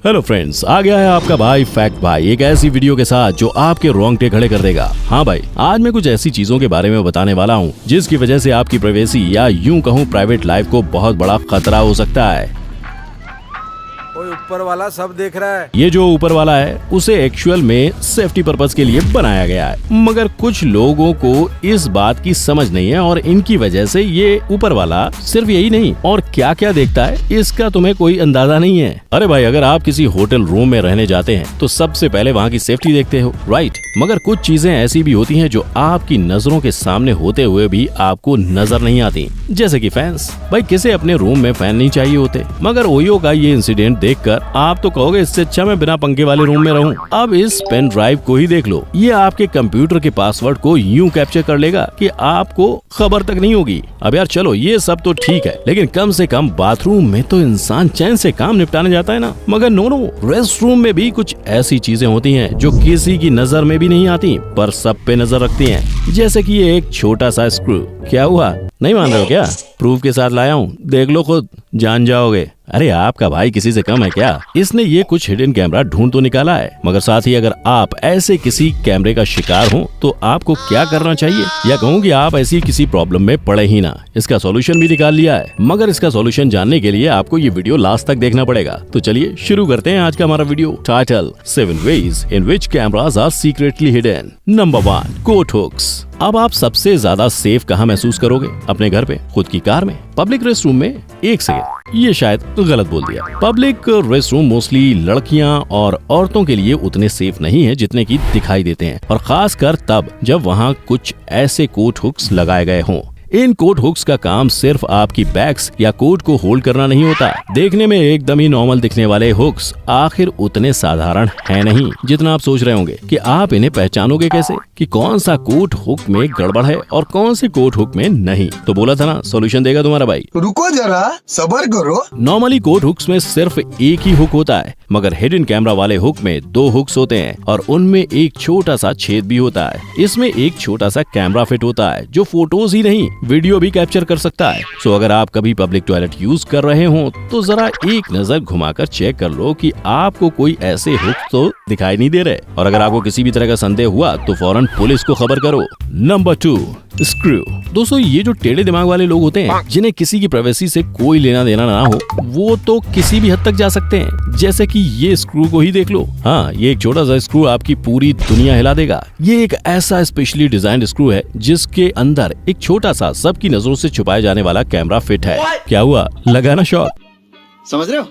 Hello friends, आ गया है आपका भाई फैक्ट भाई एक ऐसी वीडियो के साथ जो आपके रोंगटे खड़े कर देगा। हाँ भाई, आज मैं कुछ ऐसी चीजों के बारे में बताने वाला हूँ जिसकी वजह से आपकी प्राइवेसी या यूं कहूँ प्राइवेट लाइफ को बहुत बड़ा खतरा हो सकता है। ऊपर वाला सब देख रहा है। ये जो ऊपर वाला है उसे एक्चुअल में सेफ्टी पर्पस के लिए बनाया गया है, मगर कुछ लोगों को इस बात की समझ नहीं है और इनकी वजह से ये ऊपर वाला सिर्फ यही नहीं और क्या क्या देखता है इसका तुम्हें कोई अंदाजा नहीं है। अरे भाई, अगर आप किसी होटल रूम में रहने जाते हैं तो सबसे पहले वहाँ की सेफ्टी देखते हो, राइट? मगर कुछ चीजें ऐसी भी होती हैं जो आपकी नजरों के सामने होते हुए भी आपको नजर नहीं आती, जैसे कि फैंस। भाई, किसे अपने रूम में फैन नहीं चाहिए होते, मगर ओयो का ये इंसिडेंट देखकर आप तो कहोगे इससे अच्छा मैं बिना पंखे वाले रूम में रहूं। अब इस पेन ड्राइव को ही देख लो, ये आपके कंप्यूटर के पासवर्ड को यूं कैप्चर कर लेगा कि आपको खबर तक नहीं होगी। अब यार चलो, ये सब तो ठीक है, लेकिन कम से कम बाथरूम में तो इंसान चैन से काम निपटाने जाता है ना। मगर नो, रेस्ट रूम में भी कुछ ऐसी चीजें होती हैं जो किसी की नजर में भी नहीं आती पर सब पे नजर रखती हैं, जैसे कि ये एक छोटा सा स्क्रू। क्या हुआ, नहीं मान रहे हो क्या? प्रूफ के साथ लाया हूँ, देख लो, खुद जान जाओगे। अरे आपका भाई किसी से कम है क्या? इसने ये कुछ हिडन कैमरा ढूंढ तो निकाला है, मगर साथ ही अगर आप ऐसे किसी कैमरे का शिकार हो तो आपको क्या करना चाहिए, या कहूँ कि आप ऐसी किसी प्रॉब्लम में पड़े ही ना। इसका सॉल्यूशन भी निकाल लिया है, मगर इसका सॉल्यूशन जानने के लिए आपको ये वीडियो लास्ट तक देखना पड़ेगा। तो चलिए शुरू करते हैं आज का हमारा video. Title: 7 ways in which cameras are secretly hidden। Number 1, coat hooks. अब आप सबसे ज्यादा सेफ कहाँ महसूस करोगे? अपने घर पे, खुद की कार में, पब्लिक रेस्ट रूम में? एक सेकंड, ये शायद गलत बोल दिया। पब्लिक रेस्ट रूम मोस्टली लड़कियां और औरतों के लिए उतने सेफ नहीं है जितने की दिखाई देते हैं, और खासकर तब जब वहाँ कुछ ऐसे कोट हुक्स लगाए गए हों। इन कोट हुक्स का काम सिर्फ आपकी बैग्स या कोट को होल्ड करना नहीं होता। देखने में एकदम ही नॉर्मल दिखने वाले हुक्स आखिर उतने साधारण है नहीं जितना आप सोच रहे होंगे। कि आप इन्हें पहचानोगे कैसे कि कौन सा कोट हुक में गड़बड़ है और कौन से कोट हुक में नहीं? तो बोला था ना, सॉल्यूशन देगा तुम्हारा भाई। रुको जरा, सब्र करो। नॉर्मली कोट हुक्स में सिर्फ एक ही हुक होता है, मगर हिडन कैमरा वाले हुक में 2 हुक्स होते हैं और उनमें एक छोटा सा छेद भी होता है। इसमें एक छोटा सा कैमरा फिट होता है जो फोटोज ही नहीं, वीडियो भी कैप्चर कर सकता है। सो अगर आप कभी पब्लिक टॉयलेट यूज कर रहे हो तो जरा एक नजर घुमाकर चेक कर लो कि आपको कोई ऐसे हुक तो दिखाई नहीं दे रहे, और अगर आपको किसी भी तरह का संदेह हुआ तो फौरन पुलिस को खबर करो। Number 2, screw. दोस्तों, ये जो टेढ़े दिमाग वाले लोग होते हैं जिन्हें किसी की प्राइवेसी से कोई लेना देना ना हो, वो तो किसी भी हद तक जा सकते हैं, जैसे कि ये स्क्रू को ही देख लो। हाँ, ये एक छोटा सा स्क्रू आपकी पूरी दुनिया हिला देगा। ये एक ऐसा स्पेशली डिजाइंड स्क्रू है जिसके अंदर एक छोटा सा सबकी नजरों से छुपाए जाने वाला कैमरा फिट है। क्या हुआ, लगा ना शॉक? समझ रहे हो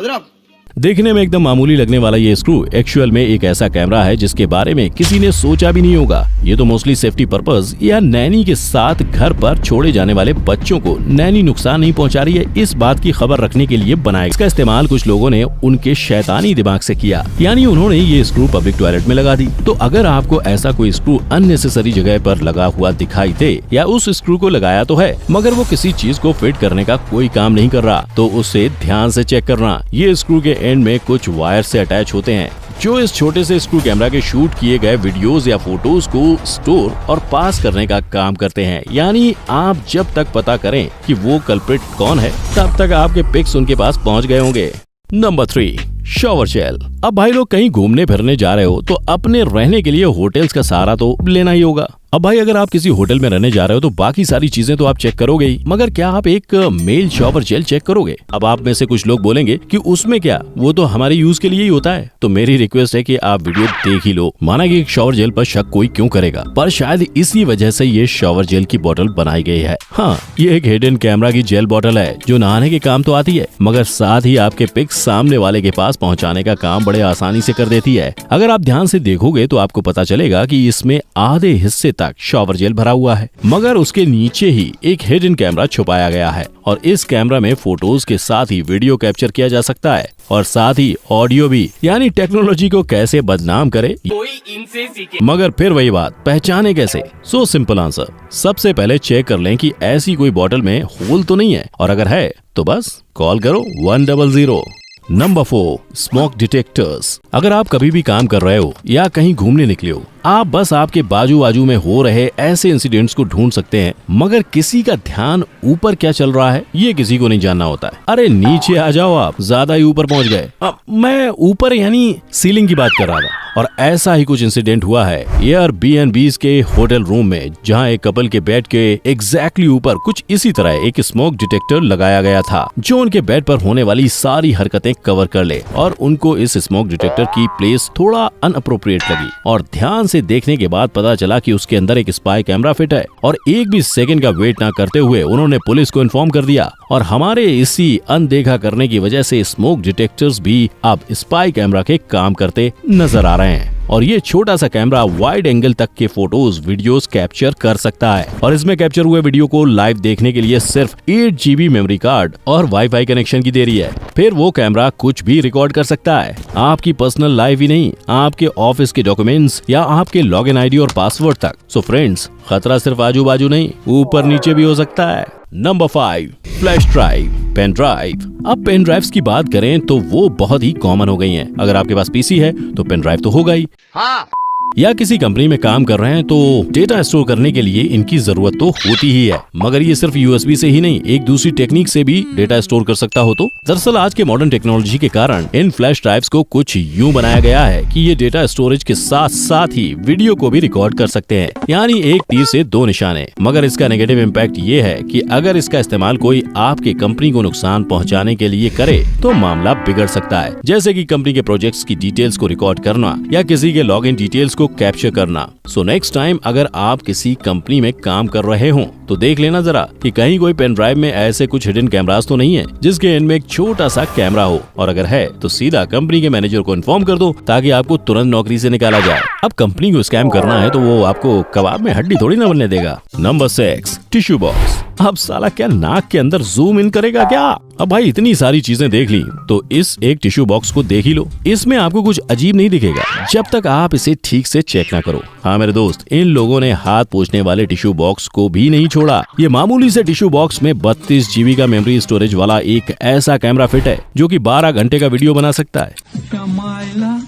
आप? देखने में एकदम मामूली लगने वाला ये स्क्रू एक्चुअल में एक ऐसा कैमरा है जिसके बारे में किसी ने सोचा भी नहीं होगा। ये तो मोस्टली सेफ्टी पर्पस या नैनी के साथ घर पर छोड़े जाने वाले बच्चों को नैनी नुकसान नहीं पहुंचा रही है, इस बात की खबर रखने के लिए बनाया। इसका इस्तेमाल कुछ लोगों ने उनके शैतानी दिमाग से किया, यानी उन्होंने ये स्क्रू पब्लिक टॉयलेट में लगा दी। तो अगर आपको ऐसा कोई स्क्रू अननेसेसरी जगह पर लगा हुआ दिखाई दे, या उस स्क्रू को लगाया तो है मगर वो किसी चीज को फिट करने का कोई काम नहीं कर रहा, तो उसे ध्यान से चेक करना। ये स्क्रू के एंड में कुछ वायर से अटैच होते हैं जो इस छोटे से स्क्रू कैमरा के शूट किए गए वीडियोस या फोटोज को स्टोर और पास करने का काम करते हैं। यानी आप जब तक पता करें कि वो कल्प्रिट कौन है, तब तक आपके पिक्स उनके पास पहुंच गए होंगे। Number 3, shower gel. अब भाई लोग कहीं घूमने फिरने जा रहे हो तो अपने रहने के लिए होटल्स का सहारा तो लेना ही होगा। अब भाई, अगर आप किसी होटल में रहने जा रहे हो तो बाकी सारी चीजें तो आप चेक करोगे ही, मगर क्या आप एक मेल शॉवर जेल चेक करोगे? अब आप में से कुछ लोग बोलेंगे कि उसमें क्या, वो तो हमारे यूज के लिए ही होता है। तो मेरी रिक्वेस्ट है कि आप वीडियो देख ही लो। माना कि एक शॉवर जेल पर शक कोई क्यों करेगा, पर शायद इसी वजह से ये शॉवर जेल की बोतल बनाई गई है। हाँ, ये एक हिडन कैमरा की जेल बोतल है जो नहाने के काम तो आती है, मगर साथ ही आपके पिक्स सामने वाले के पास पहुँचाने का काम बड़े आसानी से कर देती है। अगर आप ध्यान से देखोगे तो आपको पता चलेगा कि इसमें आधे हिस्से तक शॉवर जेल भरा हुआ है, मगर उसके नीचे ही एक हिडन कैमरा छुपाया गया है, और इस कैमरा में फोटोज के साथ ही वीडियो कैप्चर किया जा सकता है और साथ ही ऑडियो भी। यानी टेक्नोलॉजी को कैसे बदनाम करे कोई इनसे सीखे। मगर फिर वही बात, पहचाने कैसे? सो सिंपल आंसर, सबसे पहले चेक कर लें कि ऐसी कोई बोतल में होल तो नहीं है, और अगर है तो बस कॉल करो 100। Number 4, smoke detectors. अगर आप कभी भी काम कर रहे हो या कहीं घूमने निकले हो आप बस आपके बाजू बाजू में हो रहे ऐसे इंसिडेंट्स को ढूंढ सकते हैं, मगर किसी का ध्यान ऊपर क्या चल रहा है ये किसी को नहीं जानना होता है। अरे नीचे आ जाओ, आप ज्यादा ही ऊपर पहुंच गए। मैं ऊपर यानी सीलिंग की बात कर रहा था। और ऐसा ही कुछ इंसिडेंट हुआ है एयरबीएनबीज़ के होटल रूम में, जहां एक कपल के बेड के एग्जैक्टली ऊपर कुछ इसी तरह एक स्मोक डिटेक्टर लगाया गया था, जो उनके बेड पर होने वाली सारी हरकतें कवर कर ले। और उनको इस स्मोक डिटेक्टर की प्लेस थोड़ा अनअप्रोप्रिएट लगी और ध्यान से देखने के बाद पता चला कि उसके अंदर एक स्पाई कैमरा फिट है। और एक भी सेकंड का वेट ना करते हुए उन्होंने पुलिस को इन्फॉर्म कर दिया। और हमारे इसी अनदेखा करने की वजह से स्मोक डिटेक्टर्स भी अब स्पाई कैमरा के काम करते नजर आ रहे हैं। और ये छोटा सा कैमरा वाइड एंगल तक के फोटोज वीडियोस कैप्चर कर सकता है। और इसमें कैप्चर हुए वीडियो को लाइव देखने के लिए सिर्फ 8 GB मेमोरी कार्ड और वाईफाई कनेक्शन की देरी है। फिर वो कैमरा कुछ भी रिकॉर्ड कर सकता है, आपकी पर्सनल लाइफ ही नहीं, आपके ऑफिस के डॉक्यूमेंट्स या आपके लॉगिन आईडी और पासवर्ड तक। सो फ्रेंड्स, खतरा सिर्फ आजू बाजू नहीं, ऊपर नीचे भी हो सकता है। Number 5, flash drive, pen drive. अब पेन ड्राइव्स की बात करें तो वो बहुत ही कॉमन हो गई हैं। अगर आपके पास पीसी है तो पेन ड्राइव तो होगा ही। हाँ। या किसी कंपनी में काम कर रहे हैं तो डेटा स्टोर करने के लिए इनकी जरूरत तो होती ही है। मगर ये सिर्फ यूएसबी से ही नहीं, एक दूसरी टेक्निक से भी डेटा स्टोर कर सकता हो तो। दरअसल आज के मॉडर्न टेक्नोलॉजी के कारण इन फ्लैश ड्राइव्स को कुछ यूं बनाया गया है कि ये डेटा स्टोरेज के साथ साथ ही वीडियो को भी रिकॉर्ड कर सकते हैं, यानी एक तीर से दो निशाने। मगर इसका नेगेटिव इम्पैक्ट ये है कि अगर इसका इस्तेमाल कोई आपके कंपनी को नुकसान पहुँचाने के लिए करे तो मामला बिगड़ सकता है, जैसे की कंपनी के प्रोजेक्ट्स की डिटेल्स को रिकॉर्ड करना या किसी के लॉग इन डिटेल्स को कैप्चर करना। सो नेक्स्ट टाइम अगर आप किसी कंपनी में काम कर रहे हो तो देख लेना जरा कि कहीं कोई पेन ड्राइव में ऐसे कुछ हिडन कैमरास तो नहीं है जिसके एंड में एक छोटा सा कैमरा हो, और अगर है तो सीधा कंपनी के मैनेजर को इन्फॉर्म कर दो ताकि आपको तुरंत नौकरी से निकाला जाए। अब कंपनी को स्कैम करना है तो वो आपको कबाब में हड्डी थोड़ी ना बनने देगा। Number 6, tissue box. अब साला क्या नाक के अंदर जूम इन करेगा क्या? अब भाई इतनी सारी चीजें देख ली तो इस एक टिश्यू बॉक्स को देख ही लो। इसमें आपको कुछ अजीब नहीं दिखेगा जब तक आप इसे ठीक से चेक ना करो। हाँ मेरे दोस्त, इन लोगों ने हाथ पोंछने वाले टिश्यू बॉक्स को भी नहीं छोड़ा। ये मामूली से टिश्यू बॉक्स में 32 GB का मेमोरी स्टोरेज वाला एक ऐसा कैमरा फिट है जो कि 12 घंटे का वीडियो बना सकता है।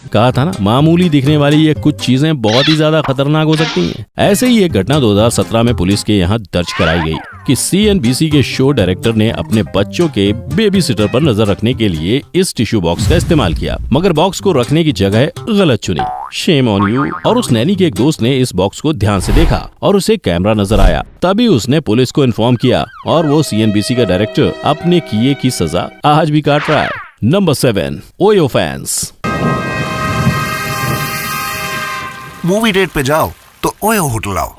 कहा था ना, मामूली दिखने वाली ये कुछ चीजें बहुत ही ज्यादा खतरनाक हो सकती हैं। ऐसे ही एक घटना 2017 में पुलिस के यहाँ दर्ज कराई गई कि CNBC के शो डायरेक्टर ने अपने बच्चों के बेबी सिटर पर नजर रखने के लिए इस टिश्यू बॉक्स का इस्तेमाल किया, मगर बॉक्स को रखने की जगह गलत चुनी। Shame on you. और उस नैनी के एक दोस्त ने इस बॉक्स को ध्यान से देखा और उसे कैमरा नजर आया, तभी उसने पुलिस को इन्फॉर्म किया और वो CNBC का डायरेक्टर अपने किए की सजा आज भी काट रहा है। Number 7, OYO fans. Movie date पे जाओ तो ओयो होटल आओ।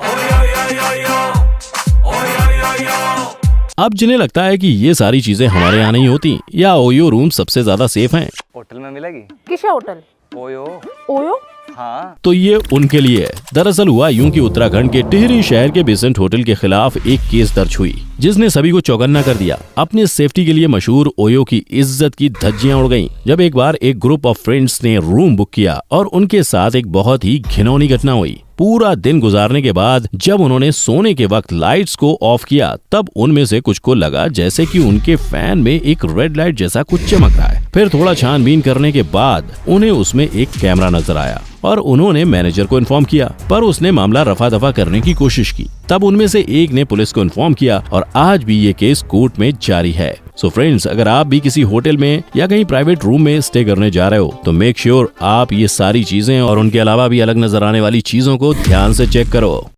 अब जिन्हें लगता है कि ये सारी चीजें हमारे यहाँ नहीं होती या ओयो रूम सबसे ज्यादा सेफ हैं, होटल में मिलेगी। किस होटल? ओयो। ओयो? हाँ। तो ये उनके लिए है। दरअसल हुआ यूं कि उत्तराखंड के टिहरी शहर के बेसेंट होटल के खिलाफ एक केस दर्ज हुई जिसने सभी को चौकन्ना कर दिया। अपने सेफ्टी के लिए मशहूर ओयो की इज्जत की धज्जियां उड़ गईं जब एक बार एक ग्रुप ऑफ फ्रेंड्स ने रूम बुक किया और उनके साथ एक बहुत ही घिनौनी घटना हुई। पूरा दिन गुजारने के बाद जब उन्होंने सोने के वक्त लाइट्स को ऑफ किया तब उनमें से कुछ को लगा जैसे कि उनके फैन में एक रेड लाइट जैसा कुछ चमक रहा है। फिर थोड़ा छानबीन करने के बाद उन्हें उसमें एक कैमरा नजर आया और उन्होंने मैनेजर को इन्फॉर्म किया, पर उसने मामला रफा दफा करने की कोशिश की। तब उनमें से एक ने पुलिस को इन्फॉर्म किया और आज भी ये केस कोर्ट में जारी है। सो फ्रेंड्स, अगर आप भी किसी होटल में या कहीं प्राइवेट रूम में स्टे करने जा रहे हो तो मेक श्योर आप ये सारी चीजें और उनके अलावा भी अलग नजर आने वाली चीजों को ध्यान से चेक करो।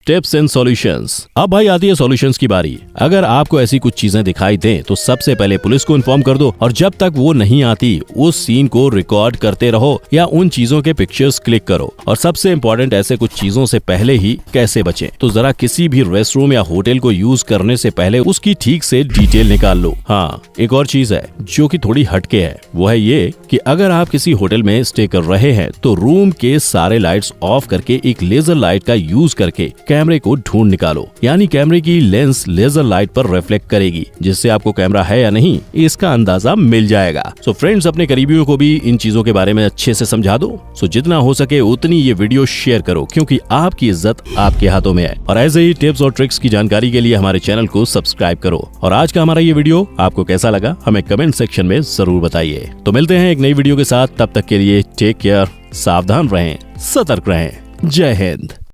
Tips and solutions. अब भाई आती है सॉल्यूशंस की बारी। अगर आपको ऐसी कुछ चीजें दिखाई दें तो सबसे पहले पुलिस को इन्फॉर्म कर दो और जब तक वो नहीं आती उस सीन को रिकॉर्ड करते रहो या उन चीजों के पिक्चर्स क्लिक करो। और सबसे इम्पोर्टेंट, ऐसे कुछ चीजों से पहले ही कैसे बचें, तो जरा किसी भी रेस्ट रूम या होटल को यूज करने से पहले उसकी ठीक से डिटेल निकाल लो। हाँ, एक और चीज है जो कि थोड़ी हटके है, वो है ये कि अगर आप किसी होटल में स्टे कर रहे हैं तो रूम के सारे लाइट्स ऑफ करके एक लेजर लाइट का यूज करके कैमरे को ढूंढ निकालो। यानी कैमरे की लेंस लेजर लाइट पर रिफ्लेक्ट करेगी, जिससे आपको कैमरा है या नहीं इसका अंदाजा मिल जाएगा। सो फ्रेंड्स, अपने करीबियों को भी इन चीजों के बारे में अच्छे से समझा दो। सो जितना हो सके उतनी ये वीडियो शेयर करो, क्योंकि आपकी इज्जत आपके हाथों में है। और ऐसे ही टिप्स और ट्रिक्स की जानकारी के लिए हमारे चैनल को सब्सक्राइब करो। और आज का हमारा ये वीडियो आपको कैसा लगा हमें कमेंट सेक्शन में जरूर बताइए। तो मिलते हैं एक नई वीडियो के साथ, तब तक के लिए टेक केयर, सावधान रहें, सतर्क रहें। जय हिंद।